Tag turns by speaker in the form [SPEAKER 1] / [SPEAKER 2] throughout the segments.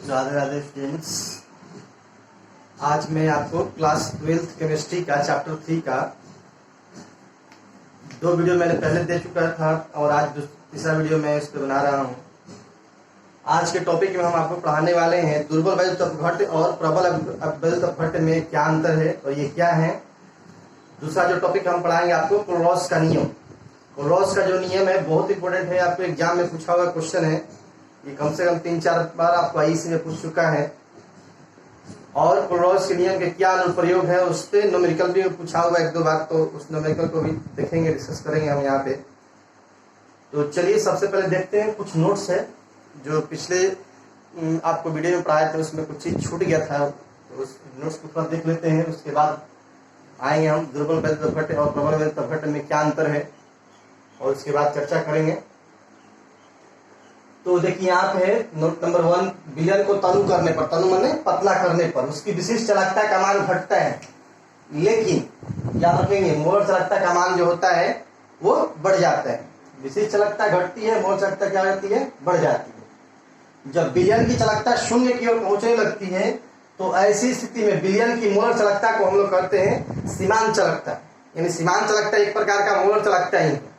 [SPEAKER 1] Radhe Radhe friends. आज मैं आपको क्लास 12th केमिस्ट्री का चैप्टर 3 का 2 वीडियो मैंने पहले दे चुका था और आज तीसरा वीडियो मैं इस पर बना रहा हूँ। आज के टॉपिक में हम आपको पढ़ाने वाले हैं दुर्बल वैद्युत अपघट्ट और प्रबल वैद्युत अपघट्ट में क्या अंतर है और ये क्या है। दूसरा जो टॉपिक हम पढ़ाएंगे आपको कोलरॉस का नियम। कोलरॉस का जो नियम है बहुत इंपॉर्टेंट है, आपको एग्जाम में पूछा हुआ क्वेश्चन है। ये कम से कम 3-4 बार आपको आईसी में पूछ चुका है। और कोलरॉस के नियम के क्या अनुप्रयोग है उस पर न्यूमेरिकल भी पूछा हुआ 1-2 बार, तो उस न्यूमेरिकल को भी देखेंगे, डिस्कस करेंगे हम यहाँ पे। तो चलिए सबसे पहले देखते हैं कुछ नोट्स है जो पिछले आपको वीडियो में पढ़ाए थे, उसमें कुछ चीज छूट गया था, तो उस नोट्स को थोड़ा देख लेते हैं। उसके बाद आएंगे हम दुर्बल वैद्युत अपघट्ट और प्रबल वैद्युत अपघट्ट में क्या अंतर है और उसके बाद चर्चा करेंगे। तो देखिए यहाँ पे है नोट नंबर 1, विलयन को तनु करने पर, तनु माने पतला करने पर उसकी विशिष्ट चालकता का मान घटता है, लेकिन याद रखेंगे मोलर चालकता का मान जो होता है वो बढ़ जाता है। विशिष्ट चालकता घटती है, मोलर चालकता क्या होती है, बढ़ जाती है। जब विलयन की चालकता शून्य की ओर पहुंचने लगती है तो ऐसी स्थिति में विलयन की मोलर चालकता को हम लोग कहते हैं सीमांत चालकता। यानी सीमांत चालकता एक प्रकार का मोलर चालकता ही है।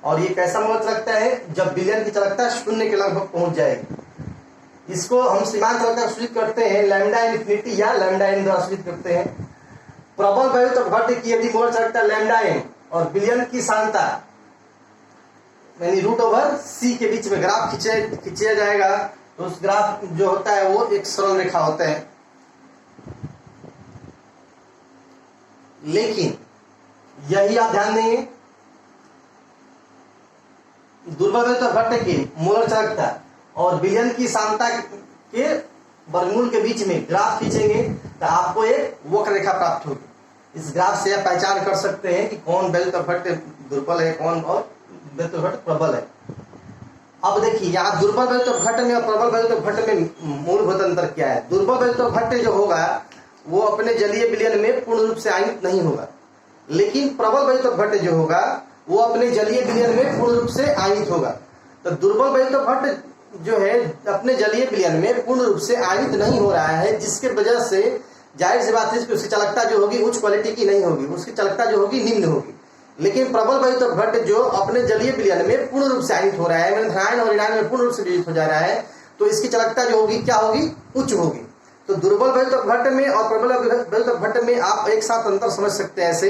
[SPEAKER 1] और ये कैसा मोलर चालकता है, जब विलयन की चालकता शून्य के लगभग पहुंच जाएगी। इसको हम सीमांत चालकता सूचित करते हैं लैम्डा इन्फिनिटी या लैम्डा एन द्वारा सूचित करते हैं। प्रबल वैद्युत अपघट्ट की यदि मोलर चालकता लैम्डा एन और विलयन की सांद्रता यानी √c के बीच में ग्राफ खींचा जाएगा, तो उस ग्राफ जो होता है वो एक सरल रेखा होता है। लेकिन यही आप ध्यान देंगे, दुर्बल वैद्युत अपघट्ट की मोलर चालकता और विलयन की सांद्रता के वर्गमूल के बीच में ग्राफ खींचेंगे तो आपको एक वक्र रेखा प्राप्त होगी। इस ग्राफ से आप पहचान कर सकते हैं कि कौन वैद्युत अपघट्ट दुर्बल है, कौन और वैद्युत अपघट्ट प्रबल है। अब देखिए यहाँ दुर्बल वैद्युत अपघट्ट में और प्रबल वैद्युत अपघट्ट में मूलभूत अंतर क्या है। दुर्बल वैद्युत अपघट्ट जो होगा वो अपने जलीय विलयन में पूर्ण रूप से आयनित नहीं होगा, लेकिन प्रबल वैद्युत अपघट्ट जो होगा वो अपने जलीय विलयन में पूर्ण रूप से आयनित होगा। तो दुर्बल वैद्युत अपघट्ट जो है अपने जलीय विलयन में पूर्ण रूप से आयनित नहीं हो रहा है, जिसके वजह से जाहिर सी बात है कि उसकी चालकता जो होगी उच्च क्वालिटी की नहीं होगी, उसकी चालकता जो होगी निम्न होगी। लेकिन प्रबल वैद्युत अपघट्ट जो अपने जलीय विलयन में पूर्ण रूप से आयनित हो रहा है, धनायन और ऋणायन में पूर्ण रूप से विभाजित हो जा रहा है, तो इसकी चालकता जो होगी क्या होगी, उच्च होगी। तो दुर्बल वैद्युत अपघट्ट में और प्रबल वैद्युत अपघट्ट में आप एक साथ अंतर समझ सकते हैं ऐसे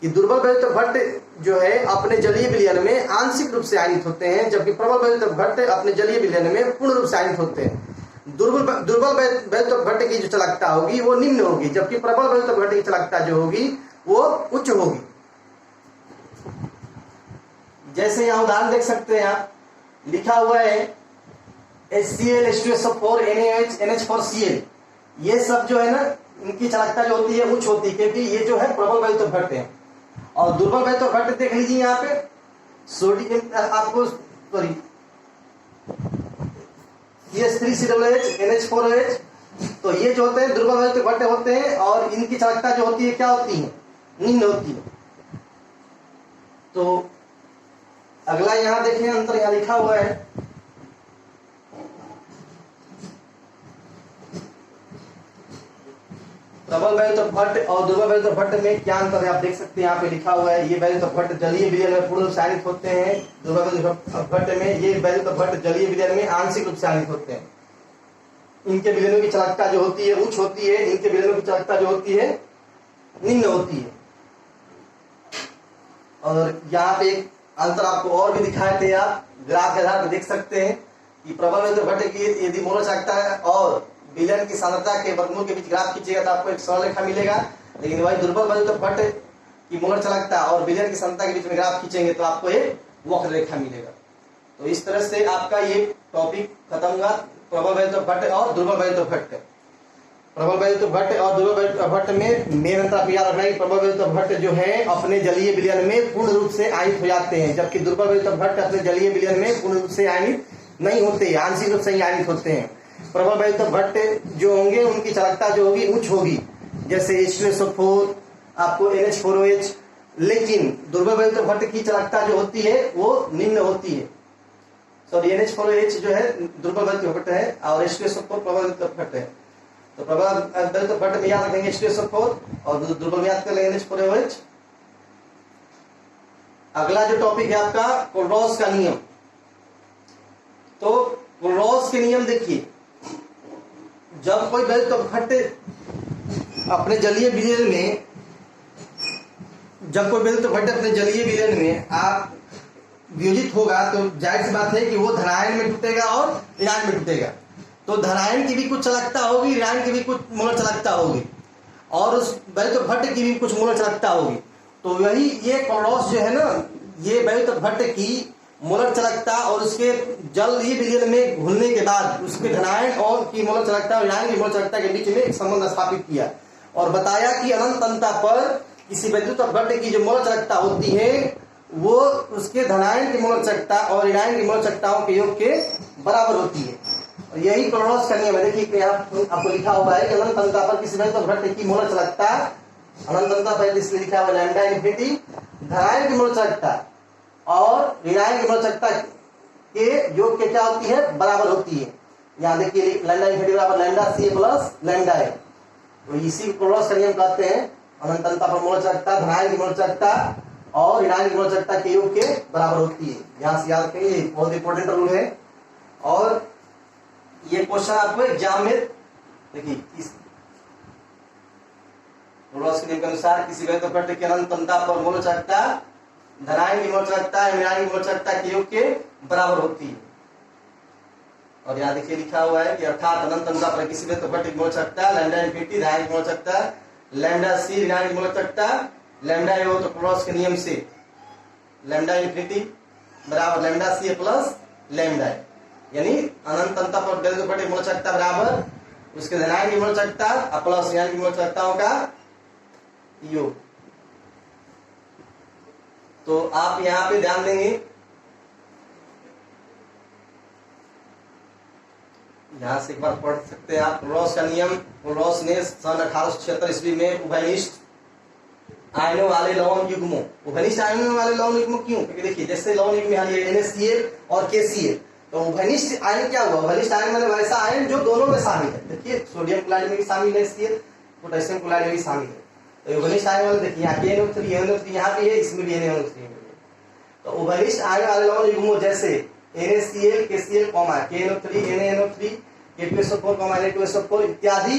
[SPEAKER 1] कि दुर्बल वैद्युत अपघट्ट जो है अपने जलीय विलयन में आंशिक रूप से आयनित होते हैं, जबकि प्रबल वैद्युत अपघट्ट अपने जलीय विलयन में पूर्ण रूप से आयनित होते हैं। दुर्बल वैद्युत अपघट्ट की जो चालकता होगी वो निम्न होगी, जबकि प्रबल वैद्युत अपघट्ट की चालकता जो होगी वो उच्च होगी। जैसे यहाँ उदाहरण देख सकते हैं आप, लिखा हुआ है HCl H2SO4 NaOH NH4Cl, ये सब जो है ना इनकी चालकता जो होती है उच्च होती है, क्योंकि ये जो है प्रबल वैद्युत अपघट्ट है। और दुर्बल वैद्युत अपघट्ट देख लीजिए यहाँ पे सोडियम आपको सॉरी CH3COOH NH4OH, तो ये जो होते हैं दुर्बल वैद्युत अपघट्ट होते हैं और इनकी चालकता जो होती है क्या होती है, निम्न होती है। तो अगला यहाँ देखें अंतर यहाँ लिखा हुआ है, प्रबल वैद्युत अपघट्ट और दुर्बल वैद्युत अपघट्ट में क्या अंतर है आप देख सकते हैं। यहाँ पे लिखा हुआ है ये वैद्युत अपघट्ट जलीय विलयन में पूर्ण रूप से आयनित होते हैं, दुर्बल वैद्युत अपघट्ट में ये वैद्युत अपघट्ट जलीय विलयन में आंशिक रूप से आयनित होते हैं। इनके विलयनों की चालकता जो होती है उच्च होती है, इनके विलयनों की चालकता जो होती है निम्न होती है। और यहाँ पे एक अंतर आपको और भी दिखाए थे, आप ग्राफ के आधार पर देख सकते हैं कि प्रबल वैद्युत अपघट्ट की यदि मोलर चालकता है और विलयन की सांद्रता के वर्गमूल के बीच ग्राफ खींचेगा तो आपको एक सरल रेखा मिलेगा। लेकिन वही दुर्बल वैद्युत अपघट्ट की मोलर चालकता और विलयन की सांद्रता के बीच में ग्राफ खींचेंगे तो आपको एक वक्र रेखा मिलेगा। तो इस तरह से आपका ये टॉपिक खत्म हुआ, प्रबल वैद्युत अपघट्ट और दुर्बल वैद्युत अपघट्ट। प्रबल वैद्युत अपघट्ट और दुर्बल वैद्युत अपघट्ट में मेन अंतर आप याद रखना है कि प्रबल वैद्युत अपघट्ट जो है अपने जलीय विलयन में पूर्ण रूप से आयनित हो जाते हैं, जबकि दुर्बल वैद्युत अपघट्ट अपने जलीय विलयन में पूर्ण रूप से आयनित नहीं होते, आंशिक रूप से ही आयनित होते हैं। प्रबल वैद्युत अपघट्ट जो होंगे उनकी चालकता जो होगी उच्च होगी, जैसे H2SO4 आपको NH4OH, लेकिन दुर्बल वैद्युत अपघट्ट की चालकता जो होती है वो निम्न होती है। सॉरी NH4OH जो है दुर्बल बल घट है और H2SO4 प्रबल घट है। तो प्रबल बल घट में याद रखेंगे H2SO4 और दुर्बल में याद कर लेंगे NH4OH। अगला जो टॉपिक है आपका कोलरॉस का नियम। तो कोलरॉस के नियम देखिए, जब कोई बल घट अपने जलीय विलयन में, जब कोई बल घट अपने जलीय विलयन में आप वियोजित होगा तो जाहिर सी बात है कि वो धनायन में टूटेगा और ऋणायन में टूटेगा। तो धनायन की भी कुछ चालकता होगी, ऋणायन की भी कुछ मोलर चालकता होगी और उस बल घट की भी कुछ मोलर चालकता होगी। तो यही ये कोलरॉस जो है ना, ये बल घट की मोलर चालकता और उसके जलीय विलयन में घुलने के बाद उसके धनायन और की मोलर चालकता और ऋणायन की मोलर चालकता के बीच में एक संबंध स्थापित किया और बताया कि अनंत अंतता पर किसी वैद्युत घट की जो मोलर चालकता होती है वो उसके धनायन की मोलर चालकता और ऋणायन की मोलर चालकताओं के योग के बराबर होती है। और यही कोलरॉस का नियम है। देखिए आपको लिखा हुआ है कि अनंत अंतता पर किसी वैद्युत घट की मोलर चालकता, अनंत अंतता पर इसलिए लिखा हुआ लैम्डा इन्फिनिटी, धनायन की मोलर चालकता और ऋणायन की मोलर चालकता के योग के क्या होती है, बराबर होती है। यहाँ देखिए लैम्डा इन्फिनिटी बराबर लैम्डा सी प्लस लैम्डा है। तो इसी कोलरॉस का नियम कहते हैं अनंत अंतता पर मोलर चालकता, धनायन की मोलर चालकता और ऋणायन की मोलर चालकता के योग के बराबर होती है। यहाँ से याद रखेंगे, बहुत इंपॉर्टेंट रूल है। और ये क्वेश्चन आपको एग्जाम में देखिए, इस कोलरॉस के नियम के अनुसार किसी वैद्युत घट की अनंत अंतता पर मोलर चालकता धनायन की मोलर चालकता ऋणायन की मोलर चालकता के योग के बराबर होती है। और यहाँ देखिए लिखा हुआ है कि अर्थात अनंत अंतता पर किसी वैद्युत घट की मोलर चालकता लैम्डा इन्फिनिटी, धनायन की मोलर चालकता लैम्डा सी, ऋणायन की मोलर चालकता लैम्डा ए हो तो कोलरॉस के नियम से लैम्डा इन्फिनिटी बराबर लैम्डा सी प्लस लैम्डा है, यानी अनंत अंतता पर वैद्युत घट की मोलर चालकता बराबर उसके धनायन की मोलर चालकता प्लस ऋणायन की मोलर चालकताओं का योग। तो आप यहाँ पे ध्यान देंगे, यहाँ से एक बार पढ़ सकते हैं आप कोलरॉस का नियम। कोलरॉस ने सन 1876 ईस्वी में उभयनिष्ठ आयनों वाले लवण युग्मों, उभयनिष्ठ आयनों वाले लवण युग्म क्यों? क्योंकि देखिए जैसे लवण युग्म है NaCl और KCl, तो उभयनिष्ठ आयन क्या हुआ? उभयनिष्ठ आयन मतलब वैसा आयन जो दोनों में शामिल है। देखिए सोडियम क्लोराइड में भी शामिल है Cl, पोटेशियम क्लोराइड में भी शामिल है। तो उभयनिष्ठ आयन वाले देखिए यहाँ KNO3 यहाँ भी है, इसमें भी NaNO3 है। तो उभयनिष्ठ आयन वाले लवण युग्मों जैसे NaCl, KCl, KNO3, NaNO3, K2SO4, Na2SO4 इत्यादि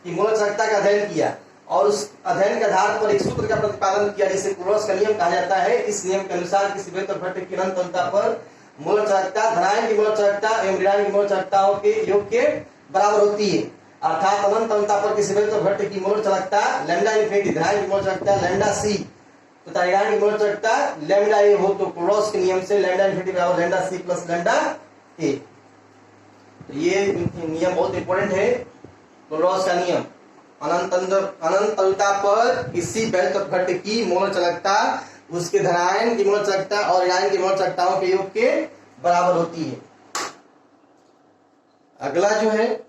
[SPEAKER 1] की मोलर चालकता का अध्ययन किया और उस अध्ययन के आधार पर एक सूत्र का प्रतिपादन किया जिसे कोलरॉस का नियम कहा जाता है। इस नियम के अनुसार किसी वैद्युत घट की अनंत अंतता पर मोलर चालकता धनायन की मोलर चालकता एवं ऋणायन की मोलर चालकताओं के योग के बराबर होती है। अर्थात अनंत अंतता पर किसी वैद्युत घट की मोलर चालकता लैम्डा इन्फिनिटी, धनायन की मोलर चालकता लैम्डा सी तथा ऋणायन की मोलर चालकता लैम्डा ए हो तो कोलरॉस के नियम से लैम्डा इन्फिनिटी बराबर लैम्डा सी प्लस लैम्डा ए। तो ये नियम बहुत इंपॉर्टेंट है, कोलरॉस का नियम। अनंत अंतता पर किसी वैद्युत घट की मोलर चालकता उसके धनायन की मोलर चालकता और ऋणायन की मोलर चालकताओं के योग के बराबर होती है। अगला जो है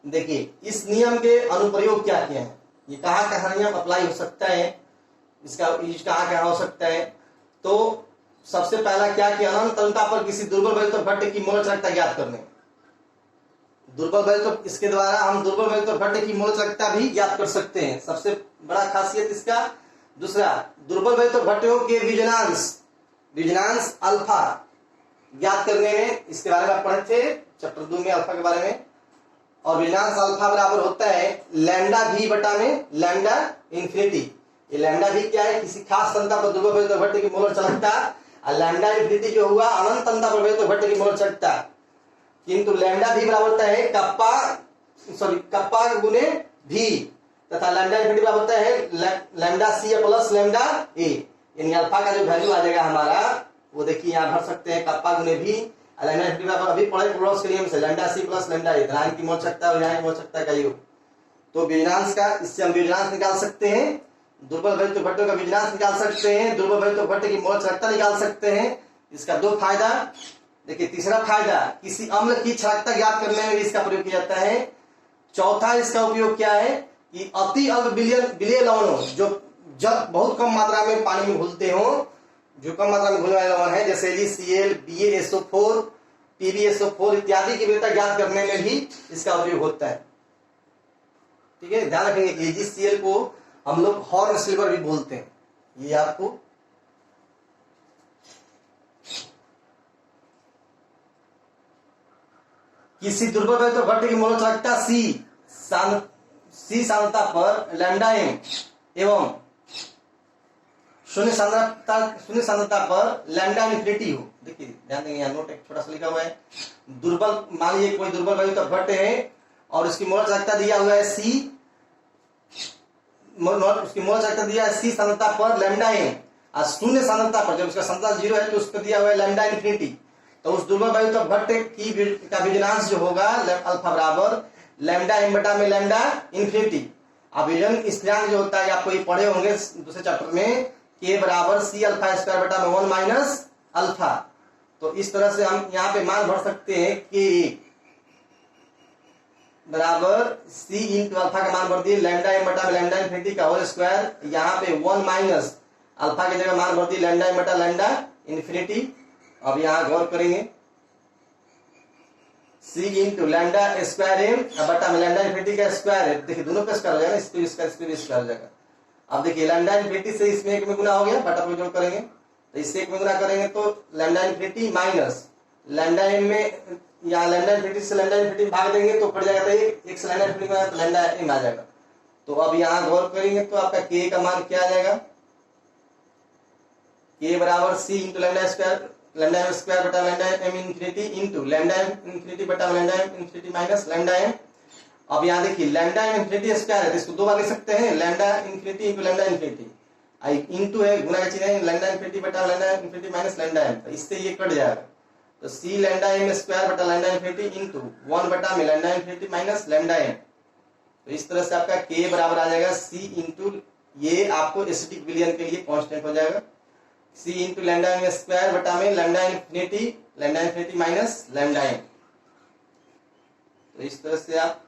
[SPEAKER 1] देखिए इस नियम के अनुप्रयोग क्या क्या है, ये कहाँ नियम अप्लाई हो सकता है, इसका यूज कहाँ हो सकता है। तो सबसे पहला क्या कि अनंत अंतता पर किसी दुर्बल वैद्युत घट की मोलर चालकता ज्ञात करने, दुर्बल वैद्युत इसके द्वारा हम दुर्बल वैद्युत घट की मोलर चालकता भी ज्ञात कर सकते हैं, सबसे बड़ा खासियत इसका। दूसरा, दुर्बल वैद्युत घटकों के विजनांश अल्फा ज्ञात करने में, इसके बारे में आप पढ़े थे चैप्टर 2 में अल्फा के बारे में। और विजनांश अल्फा बराबर होता है लैम्डा भी बटा में लैम्डा इन्फिनिटी। ये लैम्डा भी क्या है? किसी खास अंतता पर दुर्बल वैद्युत घट की मोलर चालकता, और लैम्डा इन्फिनिटी जो हुआ अनंत अंतता पर वैद्युत घट की मोलर चालकता। किंतु लैम्डा भी बराबर होता है कप्पा गुने भी तथा लैम्डा इन्फिनिटी बराबर होता है लैम्डा सी प्लस लैम्डा ए। यानी अल्फा का जो वैल्यू आ जाएगा हमारा वो देखिए यहाँ भर सकते हैं कप्पा गुने भी लैम्डा इन्फिनिटी बराबर अभी पढ़े कोलरॉस के नियम से लैम्डा सी प्लस लैम्डा ए, धनायन की मोलर चालकता और ऋणायन की मोलर चालकता का योग। तो विजनांश का, इससे हम विजनांश निकाल सकते हैं, दुर्बल वैद्युत घटकों का विजनांश निकाल सकते हैं, दुर्बल वैद्युत घट की मोलर चालकता निकाल सकते हैं। इसका 2 फायदा। देखिए तीसरा फायदा, किसी अम्ल की क्षारकता ज्ञात करने में भी इसका प्रयोग किया जाता है। चौथा इसका उपयोग क्या है कि अति अल्प विलेय लवणों जो जब बहुत कम मात्रा में पानी में घुलते हो जो कम मात्रा में घुलने वाले लवण है जैसे AgCl, BaSO4, PbSO4 इत्यादि की विविधता ज्ञात करने में भी इसका उपयोग होता है। ठीक है, ध्यान रखेंगे AgCl को हम लोग हॉर्न सिल्वर भी बोलते हैं। ये आपको किसी दुर्बल वैद्युत भट्ट की मोल चालकता C सांद्रता पर लैम्डा m एवं शून्य सांद्रता पर लैम्डा इन्फिनिटी हो। देखिए ध्यान देंगे, यहाँ नोट एक छोटा सा लिखा हुआ है। दुर्बल, मान लीजिए कोई दुर्बल वैद्युत भट्ट है और उसकी मोल चालकता दिया हुआ है C, उसकी मोल चालकता दिया है C सांद्रता पर लैम्डा m और शून्य सांद्रता पर, जब उसका सांद्रता 0 है तो उस पर दिया हुआ है लैम्डा इन्फिनिटी। तो उस दुर्बल वैद्युत भट्ट की का विजनांश जो होगा अल्फा बराबर लैम्डा m बटा में लैम्डा इन्फिनिटी। अब विजन स्थिरांक जो होता है आपको ये पढ़े होंगे दूसरे चैप्टर में, K बराबर C अल्फा स्क्वायर बटा में 1 माइनस अल्फा। तो इस तरह से हम यहाँ पे मान भर सकते हैं K बराबर C इंटू अल्फा का मान भर दिए लैम्डा m बटा में लैम्डा इन्फिनिटी का होल स्क्वायर, यहाँ पे 1 माइनस अल्फा की जगह मान भर दिए लैम्डा m बटा लैम्डा इन्फिनिटी। अब यहाँ गौर करेंगे C into lambda square m बटा में लैम्डा इन्फिनिटी का स्क्वायर है। देखिए दोनों पे स्क्वायर हो जाएगा, इस पे स्क्वायर हो जाएगा। अब देखिए लैम्डा इन्फिनिटी से इसमें एक में गुना हो गया, बटा पे जोड़ करेंगे तो इससे एक में गुना करेंगे तो lambda infinity minus lambda m में, यहाँ लैम्डा इन्फिनिटी से लैम्डा इन्फिनिटी भाग देंगे तो पड़ जाएगा तो एक से लैम्डा इन्फिनिटी में तो लैम्डा m आ जाएगा। तो अब यहाँ गौर करेंगे तो आपका K का मान क्या आ जाएगा, K बराबर C into lambda m square बटा lambda m infinity into lambda m infinity बटा lambda m infinity minus lambda m। अब यहाँ देखिए लैम्डा m इन्फिनिटी स्क्वायर है तो इसको दो बार लिख सकते हैं, lambda infinity into lambda infinity, into है गुना का चिन्ह है, लैम्डा इन्फिनिटी बटा lambda infinity minus lambda m। तो इससे ये कट जाएगा तो C लैम्डा m स्क्वायर बटा लैम्डा इन्फिनिटी इंटू 1 बटा में lambda infinity minus lambda m। तो इस तरह से आपका K बराबर आ जाएगा C इंटू, ये आपको एसिटिक विलयन के लिए कांस्टेंट हो जाएगा, C into lambda m square बटा में lambda infinity minus lambda m। तो इस तरह से आप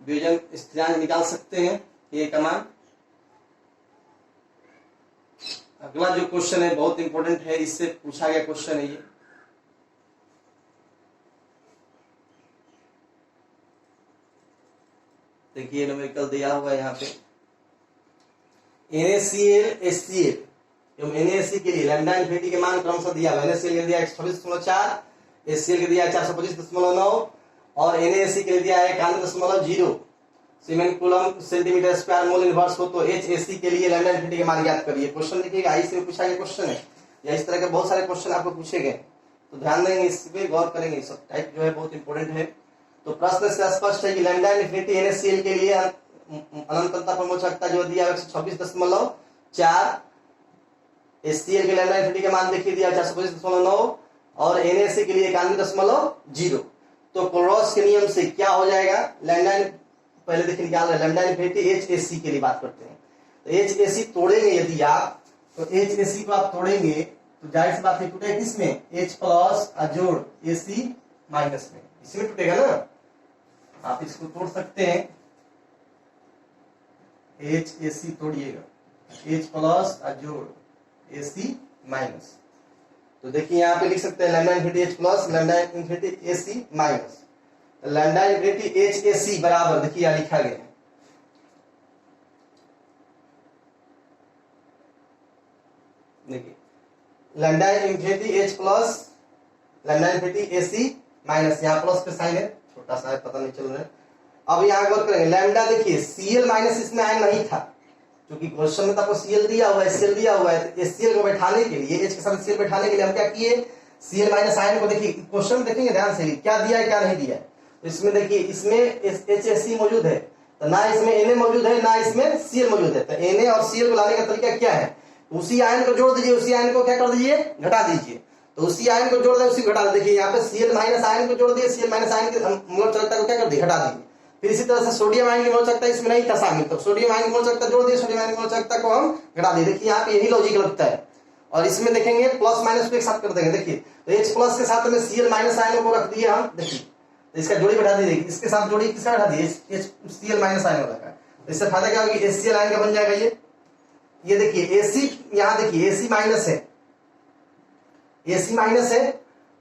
[SPEAKER 1] विभेदन स्थिरांक निकाल सकते हैं K का मान। अगला जो क्वेश्चन है बहुत इंपॉर्टेंट है, इससे पूछा गया क्वेश्चन है ये। देखिए न्यूमेरिकल दिया हुआ है यहाँ पे NaCl HCl एवं NaSC के लिए लैम्डा इन्फिनिटी के मान क्रमशः दिया हुआ है। NaCl के दिया 126.4, HCl के दिया 425.9 और NaSC के लिए दिया है 91.0 siemens coulomb centimetre square mole inverse हो। तो HAC के लिए लैम्डा इन्फिनिटी के मान ज्ञात करिए। क्वेश्चन देखिएगा, आई से पूछा गया क्वेश्चन है या इस तरह के बहुत सारे क्वेश्चन आपको पूछे गए, तो ध्यान देंगे, इस पे गौर करेंगे। सब टाइप जो है बहुत इंपॉर्टेंट है। तो प्रश्न से स्पष्ट है कि लैम्डा इन्फिनिटी NaCl के लिए अनंतता पर मोल चालकता जो दिया 126.4, HCl के लैम्डा इन्फिनिटी का मान देखिए दिया 425.9 और NaSC के लिए 91.0। तो क्लोरोस के नियम से क्या हो जाएगा, लैम्डा पहले देखिए निकाल रहे लैम्डा इन्फिनिटी HAC के लिए बात करते हैं। तो HAC तोड़ेंगे यदि आप, तो HAC को आप तोड़ेंगे तो जाहिर सी बात है टूटेगा किसमें, H प्लस जोड़ AC माइनस में, इसमें टूटेगा ना। आप इसको तोड़ सकते हैं, HAC तोड़िएगा, H प्लस जोड़ AC माइनस। तो देखिए यहाँ पे लिख सकते हैं lambda infinity H plus lambda infinity AC minus. Lambda infinity HAC बराबर देखिए यहाँ लिखा गया है, देखिए lambda infinity H plus lambda infinity AC minus, यहाँ प्लस पे साइन है, छोटा सा है पता नहीं चल रहा है। अब यहाँ गौर करेंगे लैम्डा, देखिए Cl माइनस इसमें आयन नहीं था क्योंकि क्वेश्चन में तो आपको Cl दिया हुआ है, HCl दिया हुआ है। तो HCl को बैठाने के लिए, H के साथ HCl बैठाने के लिए हम क्या किए, Cl माइनस आयन को देखिए क्वेश्चन देखेंगे ध्यान से क्या दिया है क्या नहीं दिया है। तो इसमें देखिए इसमें HAC मौजूद है, तो ना इसमें Na मौजूद है ना इसमें Cl मौजूद है। तो Na और Cl को लाने का तरीका क्या है, उसी आयन को जोड़ दीजिए, उसी आयन को क्या कर दीजिए, घटा दीजिए। तो उसी आयन को जोड़ दें, उसी घटा, देखिए यहाँ पे Cl माइनस आयन को जोड़ दिए, Cl माइनस आयन की मोल चालकता को क्या कर दिए, घटा दीजिए। फिर इसी तरह से सोडियम आयन की मोल चालकता इसमें नहीं था शामिल, तो सोडियम आयन की मोल चालकता जोड़ दिए, सोडियम आयन की मोल चालकता को हम घटा दिए। देखिए यहाँ पे यही लॉजिक लगता है। और इसमें देखेंगे प्लस माइनस को एक साथ कर देंगे, देखिए तो H प्लस के साथ में Cl माइनस आयन को रख दिए हम, देखिए तो इसका जोड़ी बैठा दीजिए, इसके साथ जोड़ी किसका बैठा दिए, Cl माइनस आयन वाला का। तो इससे फायदा क्या होगा, HCl आयन का बन जाएगा ये, ये देखिए AC, यहाँ देखिए AC माइनस है, AC माइनस है।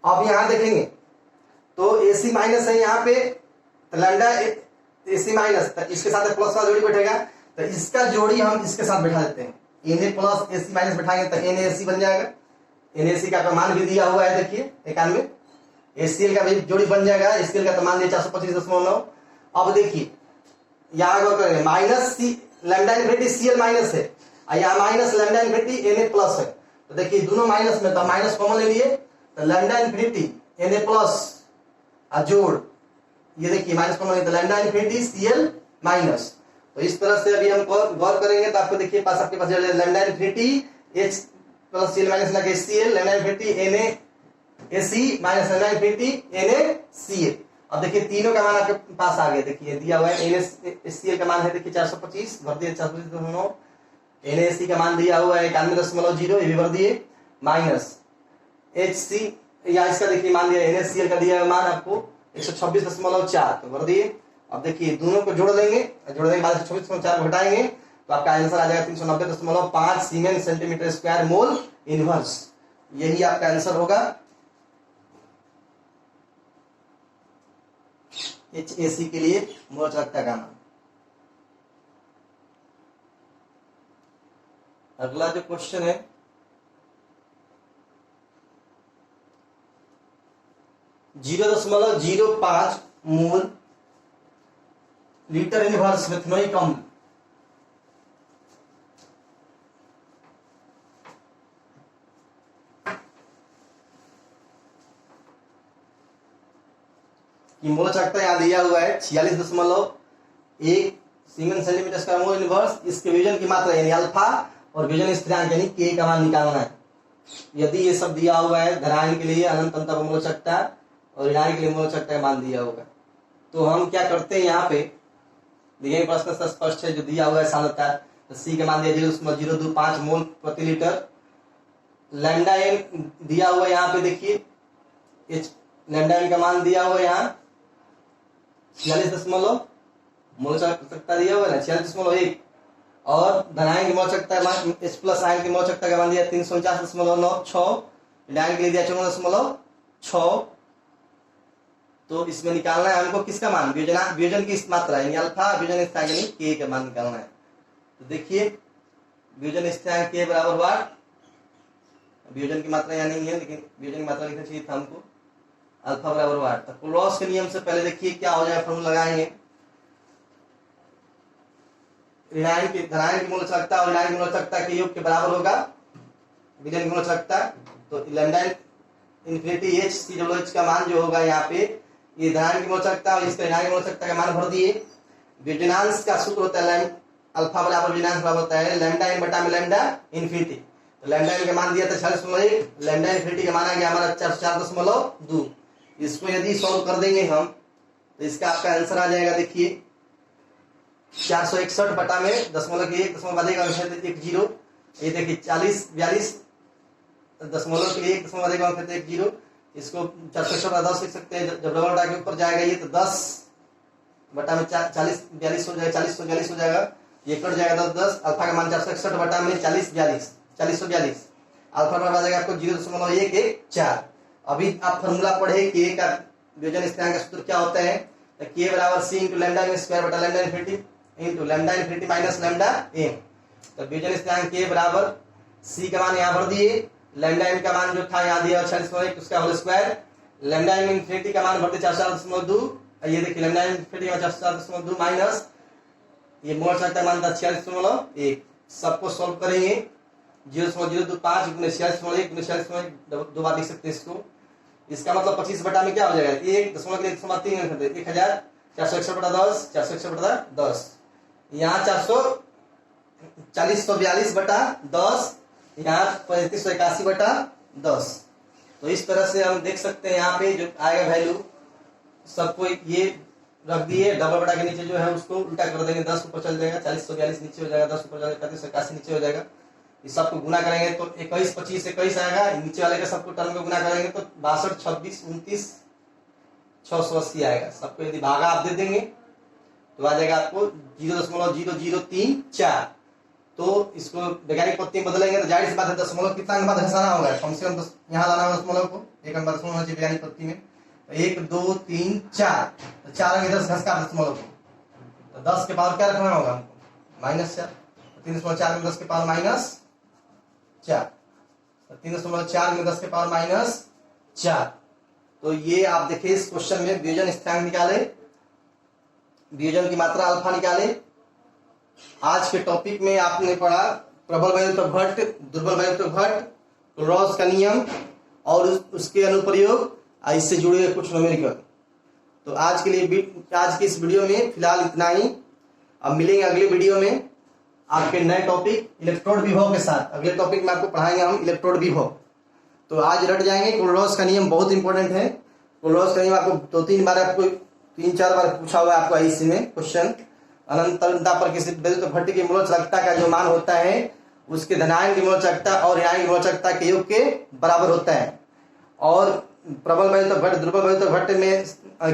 [SPEAKER 1] अब यहाँ देखेंगे तो AC माइनस है यहाँ पे, तो लैम्डा AC माइनस, तो इसके साथ प्लस वाला जोड़ी बैठेगा, तो इसका जोड़ी हम इसके साथ बैठा देते हैं, Na प्लस AC माइनस बैठाएंगे तो NaAC बन जाएगा। NaAC का मान भी दिया हुआ है, देखिए 91। HCl का भी जोड़ी बन जाएगा, HCl का तो मान दिया 425.9। अब देखिए यहाँ गौर करेंगे, minus lambda infinity Cl minus है, यहाँ minus lambda infinity Na plus है, तो देखिए दोनों माइनस में, तो माइनस कॉमन ले लिए, तो लैम्डा इनफिनिटी Na प्लस जोड़, ये देखिए माइनस कॉमन, तो लैम्डा इनफिनिटी Cl माइनस। तो इस तरह से अभी हम गौर करेंगे तो आपको देखिए पास आपके पास lambda infinity H plus Cl minus लगे Cl, lambda infinity NaAC minus lambda infinity NaCl। अब देखिए तीनों का मान आपके पास आ गया, देखिए दिया हुआ है। NaCl का मान है देखिए 425, भर दिए 425.9। NaAC का मान दिया हुआ है 91.0, ये भी भर दिए, माइनस HC या इसका देखिए मान दिया, NaCl का दिया हुआ मान आपको 126.4, तो भर दिए। अब देखिए दोनों को जोड़ देंगे, जोड़ने के बाद 126.4 घटाएंगे तो आपका आंसर आ जाएगा 390.5 siemens centimetre square mole inverse. यही आपका आंसर होगा HAC के लिए मोल चालकता का मान। अगला जो क्वेश्चन है, (0.05 मोल लीटर इनवर्स मेथनोइक अम्ल की मोल चालकता यहाँ दिया हुआ है 46.1 siemens centimetre square mole inverse. इसके विभजन की मात्रा यानी अल्फा और विभजन स्थिरांक यानी K का मान निकालना है। यदि ये सब दिया हुआ है, धनायन के लिए अनंत अंतर मोल चालकता और ऋणायन के लिए मोल चालकता का मान दिया होगा, तो हम क्या करते हैं यहाँ पे देखिए, प्रश्न से स्पष्ट है जो दिया हुआ है सामान्यता, तो C का मान दिया 0.025 मोल प्रति लीटर। लैम्डा एन दिया हुआ यहाँ पे देखिए, लैम्डा एन का मान दिया हुआ यहाँ 46 मोल चालकता दिया हुआ है ना, 46.1, और धनायन की मोल चालकता H प्लस आयन की मोल चालकता का मान दिया 349.96, ऋणायन के लिए दिया 54.6। तो इसमें निकालना है हमको किसका मान, वियोजन की मात्रा यानी अल्फा, वियोजन स्थिरांक यानी K का मान निकालना है। तो देखिए वियोजन स्थिरांक K बराबर वाट, वियोजन की मात्रा यहाँ नहीं है लेकिन वियोजन की मात्रा लिखना चाहिए था हमको, अल्फा बराबर वाट। तो क्लॉस के नियम से पहले देखिए क्या हो जाएगा, फॉर्मूला लगाएंगे, ऋणायन की धनायन की मोल चालकता और ऋणायन की मोल चालकता के योग के बराबर होगा वियोजन की मोल चालकता। तो लैम्डा इनफिनिटी HCWH का मान जो होगा यहाँ पे, ये धनायन की मोल चालकता और इसका ऋणायन की मोल चालकता का मान भर दिए। वियोजनांश का सूत्र होता है अल्फा बराबर वियोजनांश बराबर होता है लैम्डा इन बटा में लैम्डा इनफिनिटी। तो लैम्डा इन का मान दिया था 46.1, लैम्डा इनफिनिटी का मान आ गया हमारा 404.2। इसको यदि सॉल्व कर देंगे हम तो इसका आपका आंसर आ जाएगा, देखिए 461 बटा में 0.1 ये देखिए 40 दशमलव के लिए 1.1 इसको 461/10 लिख सकते हैं। जब डबल बटा के ऊपर जाएगा ये तो 10 बटा में 42 हो जाएगा, 40 हो जाएगा, ये कट जाएगा 10 अल्फा का मान 461 बटा में 4042 अल्फा का आ जाएगा आपको 0.114। अभी आप फॉर्मूला पढ़े K का वियोजन स्थिरांक का सूत्र क्या होता है, तो K बराबर C इंटू लैम्डा स्क्वायर बटा lambda infinity into lambda infinity minus lambda M. तो वियोजन स्थिरांक K बराबर C का मान यहाँ भर दिए, लैम्डा एम का मान जो था यहाँ दिया 46.1 उसका whole square, lambda M infinity का मान भरते 404.2, ये देखिए लैम्डा इनफिनिटी का 404.2 माइनस ये मोल चालकता मान था 46.1। सबको सॉल्व करेंगे 0.025 गुणे 46.1 गुणे 46.1 दो बार लिख सकते हैं इसको। इसका मतलब 25 बटा में क्या हो जाएगा, 1.3 1461/10 461/10 यहाँ 442 बटा 10 यहाँ 3581/10। तो इस तरह से हम देख सकते हैं यहाँ पे जो आएगा वैल्यू सबको ये रख दिए, डबल बटा के नीचे जो है उसको उल्टा कर देंगे, 10 ऊपर चल जाएगा, 4042 नीचे हो जाएगा, 10 ऊपर जाएगा 3581 नीचे हो जाएगा। इस सबको गुना करेंगे तो 21 25 21 आएगा, नीचे वाले का सबको टर्म में गुना करेंगे तो 62 26 29 680 आएगा। सबको यदि भागा आप दे देंगे तो आ जाएगा आपको 0.0034। तो इसको वैज्ञानिक पद्धति में बदलेंगे तो जाहिर सी बात है दशमलव कितना अंक बाद घसाना होगा, कम से कम यहाँ लाना होगा दशमलव को, एक अंक बाद दशमलव होना चाहिए वैज्ञानिक पद्धति में। तो 1 2 3 4, तो 4 अंक इधर से घस का दशमलव को, तो 10 के पावर क्या रखना होगा हमको, -4, 3.4 में 10 के पावर -4, 3.4 में 10 के पावर -4। तो ये आप देखिए इस क्वेश्चन में वियोजन स्थिरांक निकाले, वियोजन की मात्रा अल्फा निकाले। आज के टॉपिक में आपने पढ़ा प्रबल वैद्युत घट, दुर्बल वैद्युत घट, क्लोरॉस का नियम और उसके अनुप्रयोग, इससे जुड़े हुए कुछ न्यूमेरिकल। तो आज के लिए आज की इस वीडियो में फिलहाल इतना ही। अब मिलेंगे अगले वीडियो में आपके नए टॉपिक इलेक्ट्रोड विभव के साथ। अगले टॉपिक में आपको पढ़ाएंगे हम इलेक्ट्रोड विभव। तो आज रट जाएंगे, क्लोरॉस का नियम बहुत इंपॉर्टेंट है। क्लोरॉस का नियम आपको 2-3 बार, आपको 3-4 बार पूछा हुआ है आपको आईसी में क्वेश्चन। अनंतरता पर किसी वैद्युत घट की मूल चालकता का जो मान होता है उसके धनायन की मूल चालकता और ऋणायन की मूल चालकता के योग के बराबर होता है। और प्रबल वैद्युत घट, दुर्बल वैद्युत घट में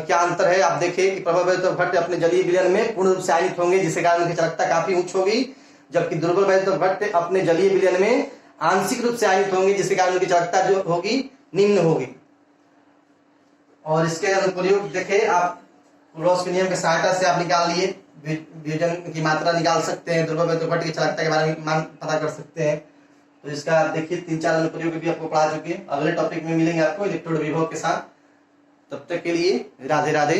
[SPEAKER 1] क्या अंतर है आप देखिए कि प्रबल वैद्युत घट अपने जलीय विलयन में पूर्ण रूप से आयनित होंगे जिसके कारण उनकी चालकता काफी उच्च होगी, जबकि दुर्बल वैद्युत घट अपने जलीय विलयन में आंशिक रूप से आयनित होंगे जिसके कारण उनकी चालकता जो होगी निम्न होगी। और इसके अनुप्रयोग देखें आप, क्लोरॉस के नियम की सहायता से आप निकाल लिए वियोजन की मात्रा निकाल सकते हैं, दुर्बल वैद्युत घट की चालकता के बारे में मान पता कर सकते हैं। तो इसका आप देखिए 3-4 अनुप्रयोग भी आपको पढ़ा चुके हैं। अगले टॉपिक में मिलेंगे आपको इलेक्ट्रोड विभव के साथ। तब तक के लिए राधे राधे।